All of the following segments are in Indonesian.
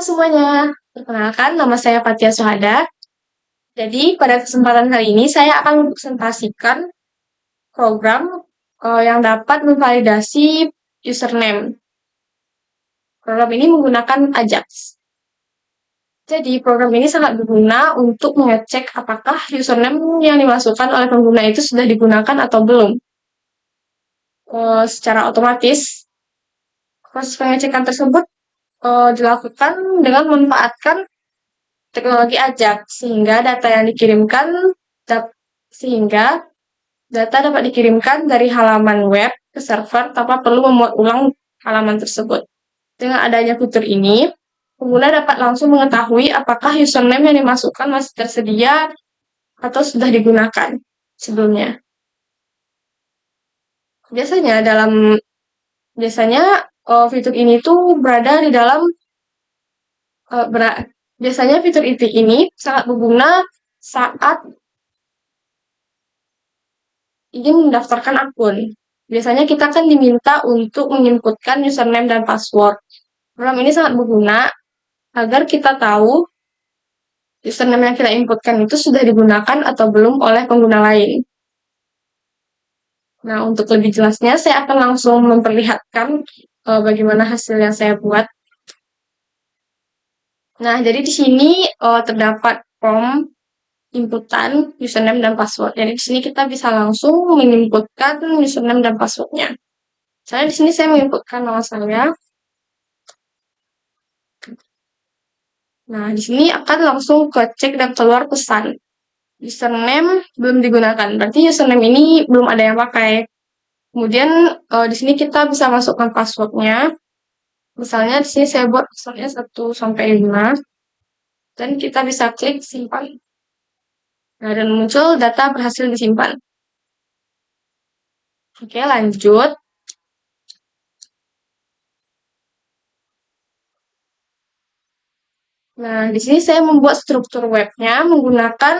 semuanya, perkenalkan nama saya Fatia Suhada. Jadi pada kesempatan kali ini saya akan mempresentasikan program yang dapat memvalidasi username. Program ini menggunakan Ajax. Jadi program ini sangat berguna untuk mengecek apakah username yang dimasukkan oleh pengguna itu sudah digunakan atau belum. Secara otomatis, proses pengecekan tersebut dilakukan dengan memanfaatkan teknologi Ajax sehingga data dapat dikirimkan dari halaman web ke server tanpa perlu memuat ulang halaman tersebut. Dengan adanya fitur ini, pengguna dapat langsung mengetahui apakah username yang dimasukkan masih tersedia atau sudah digunakan sebelumnya. Biasanya fitur ini tuh berada di dalam biasanya fitur ini sangat berguna saat ingin mendaftarkan akun. Biasanya kita kan diminta untuk menginputkan username dan password. Program ini sangat berguna agar kita tahu username yang kita inputkan itu sudah digunakan atau belum oleh pengguna lain. Nah, untuk lebih jelasnya, saya akan langsung memperlihatkan bagaimana hasil yang saya buat. Nah, jadi di sini terdapat form inputan username dan password. Jadi di sini kita bisa langsung menginputkan username dan passwordnya. Misalnya di sini saya menginputkan nama saya. Nah, di sini akan langsung ke cek dan keluar pesan. Username belum digunakan, berarti username ini belum ada yang pakai. Kemudian di sini kita bisa masukkan passwordnya. Misalnya di sini saya buat passwordnya 1 sampai 5 dan kita bisa klik simpan. Nah, dan muncul data berhasil disimpan. Oke, lanjut. Nah, di sini saya membuat struktur webnya menggunakan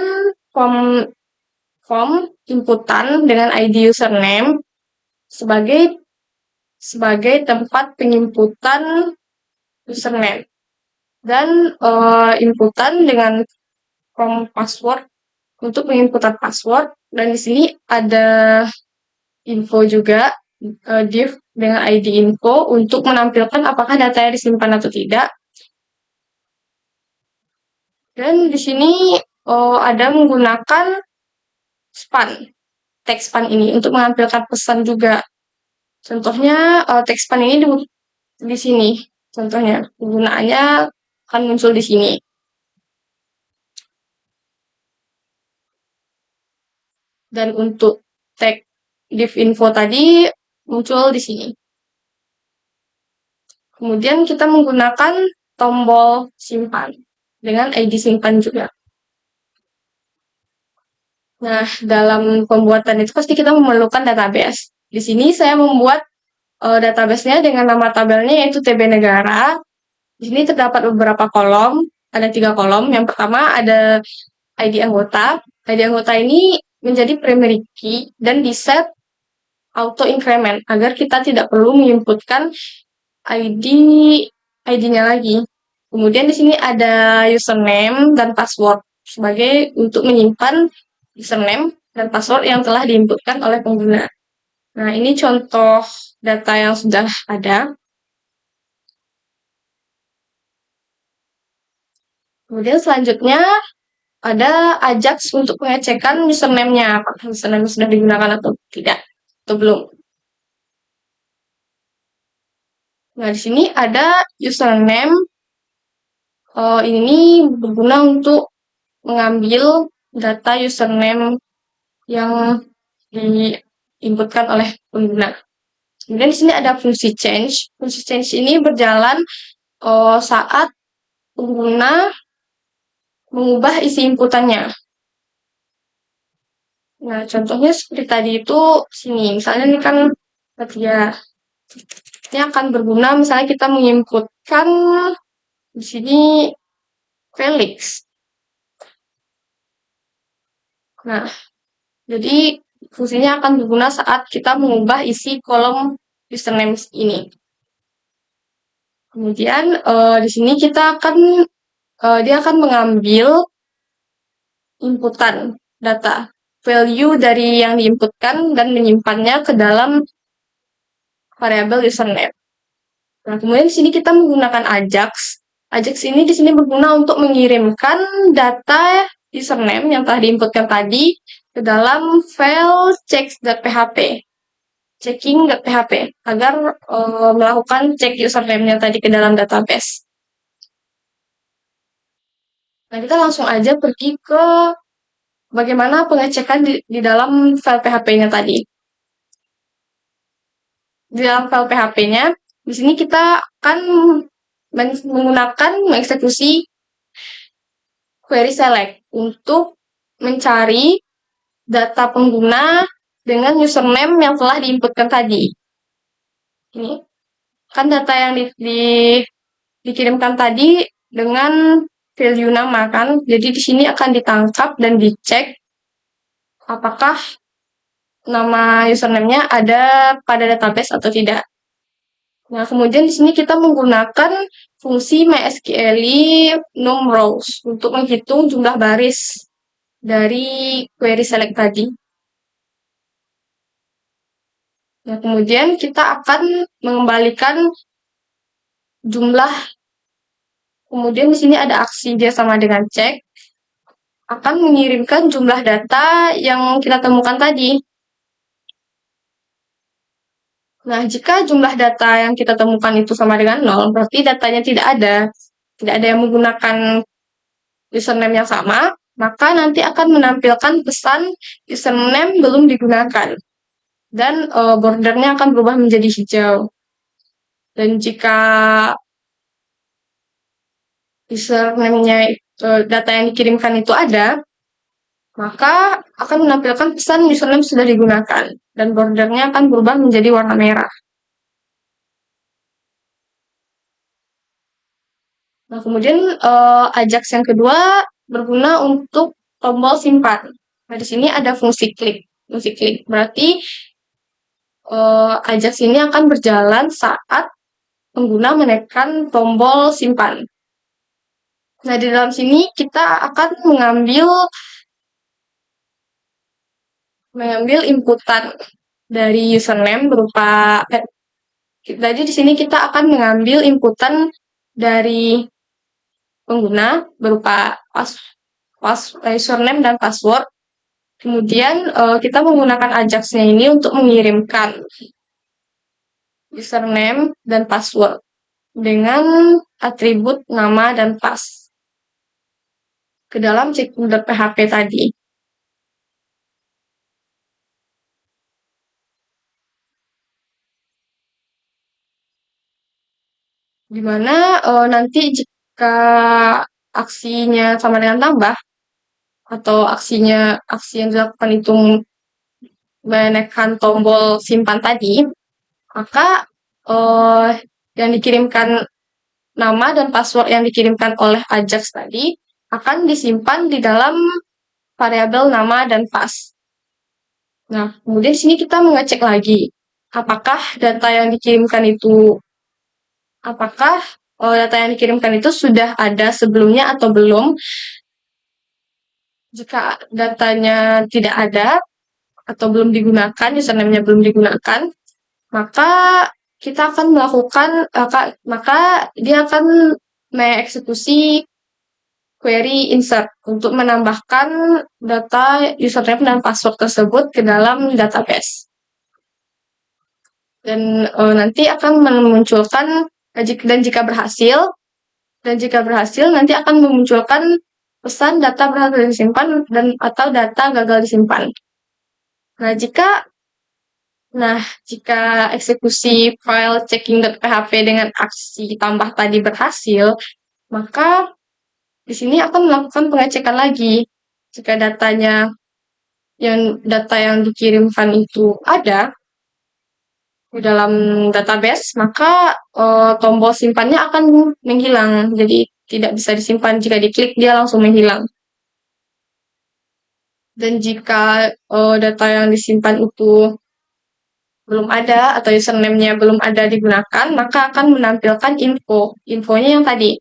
form inputan dengan ID username sebagai tempat penginputan username dan inputan dengan form password untuk penginputan password, dan di sini ada info juga div dengan ID info untuk menampilkan apakah datanya disimpan atau tidak. Dan di sini ada menggunakan span, teks span ini untuk menampilkan pesan juga. Contohnya teks span ini di sini. Contohnya penggunaannya akan muncul di sini. Dan untuk tag div info tadi muncul di sini. Kemudian kita menggunakan tombol simpan dengan ID simpan juga. Nah, dalam pembuatan itu pasti kita memerlukan database. Di sini saya membuat database-nya dengan nama tabelnya yaitu TB negara. Di sini terdapat beberapa kolom, ada 3 kolom. Yang pertama ada ID anggota. ID anggota ini menjadi primary key dan di-set auto increment agar kita tidak perlu menginputkan ID-nya lagi. Kemudian di sini ada username dan password sebagai untuk menyimpan username dan password yang telah diinputkan oleh pengguna. Nah, ini contoh data yang sudah ada. Kemudian selanjutnya ada Ajax untuk pengecekan username-nya, apakah username sudah digunakan atau tidak, atau belum. Nah, di sini ada username. Ini berguna untuk mengambil data username yang diinputkan oleh pengguna. Kemudian di sini ada fungsi change. Fungsi change ini berjalan saat pengguna mengubah isi inputannya. Nah, contohnya seperti tadi itu sini. Misalnya ini kan ini akan berguna misalnya kita menginputkan di sini Felix. Nah, jadi fungsinya akan berguna saat kita mengubah isi kolom username ini. Kemudian di sini dia akan mengambil inputan data, value dari yang diinputkan dan menyimpannya ke dalam variabel username. Nah, kemudian di sini kita menggunakan Ajax. Ajax ini di sini berguna untuk mengirimkan data username yang telah diinputkan tadi ke dalam file checks.php, checking.php, agar melakukan cek username-nya tadi ke dalam database. Nah, kita langsung aja pergi ke bagaimana pengecekan di dalam file PHP-nya tadi. Di dalam file PHP-nya, di sini kita akan mengeksekusi query select untuk mencari data pengguna dengan username yang telah diinputkan tadi. Ini kan data yang dikirimkan tadi dengan value nama kan. Jadi di sini akan ditangkap dan dicek apakah nama username-nya ada pada database atau tidak. Nah, kemudian di sini kita menggunakan fungsi mysql num rows untuk menghitung jumlah baris dari query select tadi. Nah, kemudian kita akan mengembalikan jumlah. Kemudian di sini ada aksi dia sama dengan cek, akan mengirimkan jumlah data yang kita temukan tadi. Nah, jika jumlah data yang kita temukan itu sama dengan 0, berarti datanya tidak ada. Tidak ada yang menggunakan username yang sama, maka nanti akan menampilkan pesan username belum digunakan. Dan bordernya akan berubah menjadi hijau. Dan jika username-nya data yang dikirimkan itu ada, maka akan menampilkan pesan username sudah digunakan. Dan bordernya akan berubah menjadi warna merah. Nah, kemudian Ajax yang kedua berguna untuk tombol simpan. Nah, di sini ada fungsi klik. Fungsi klik berarti Ajax ini akan berjalan saat pengguna menekan tombol simpan. Nah, di dalam sini kita akan mengambil inputan dari username berupa jadi di sini kita akan mengambil inputan dari pengguna berupa username dan password. Kemudian kita menggunakan Ajax-nya ini untuk mengirimkan username dan password dengan atribut nama dan pas ke dalam checking.php tadi. Dimana nanti jika aksinya sama dengan tambah atau aksi yang dilakukan itu menekan tombol simpan tadi, maka yang dikirimkan nama dan password yang dikirimkan oleh Ajax tadi akan disimpan di dalam variabel nama dan pas. Nah, kemudian di sini kita mengecek lagi apakah data yang dikirimkan itu sudah ada sebelumnya atau belum. Jika datanya tidak ada atau belum digunakan, username-nya belum digunakan, maka kita akan maka dia akan mengeksekusi query insert untuk menambahkan data username dan password tersebut ke dalam database. Dan nanti akan memunculkan dan jika berhasil nanti akan memunculkan pesan data berhasil disimpan dan atau data gagal disimpan. Nah, jika eksekusi file checking.php dengan aksi tambah tadi berhasil, maka di sini akan melakukan pengecekan lagi. Jika data yang dikirimkan itu ada di dalam database, maka tombol simpannya akan menghilang. Jadi tidak bisa disimpan. Jika diklik, dia langsung menghilang. Dan jika data yang disimpan itu belum ada atau username-nya belum ada digunakan, maka akan menampilkan infonya yang tadi,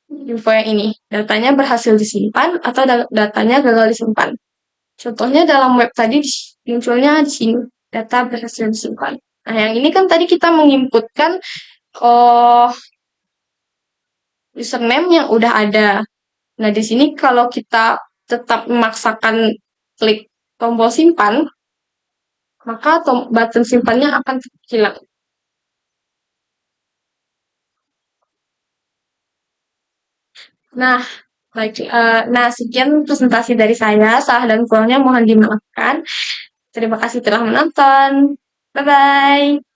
info yang ini, datanya berhasil disimpan atau datanya gagal disimpan. Contohnya dalam web tadi munculnya di sini, data berhasil disimpan. Nah, yang ini kan tadi kita menginputkan oh, username yang udah ada. Nah, di sini kalau kita tetap memaksakan klik tombol simpan, maka button simpannya akan hilang. Nah, sekian presentasi dari saya. Salah dan kurangnya mohon dimaafkan. Terima kasih telah menonton. Bye-bye.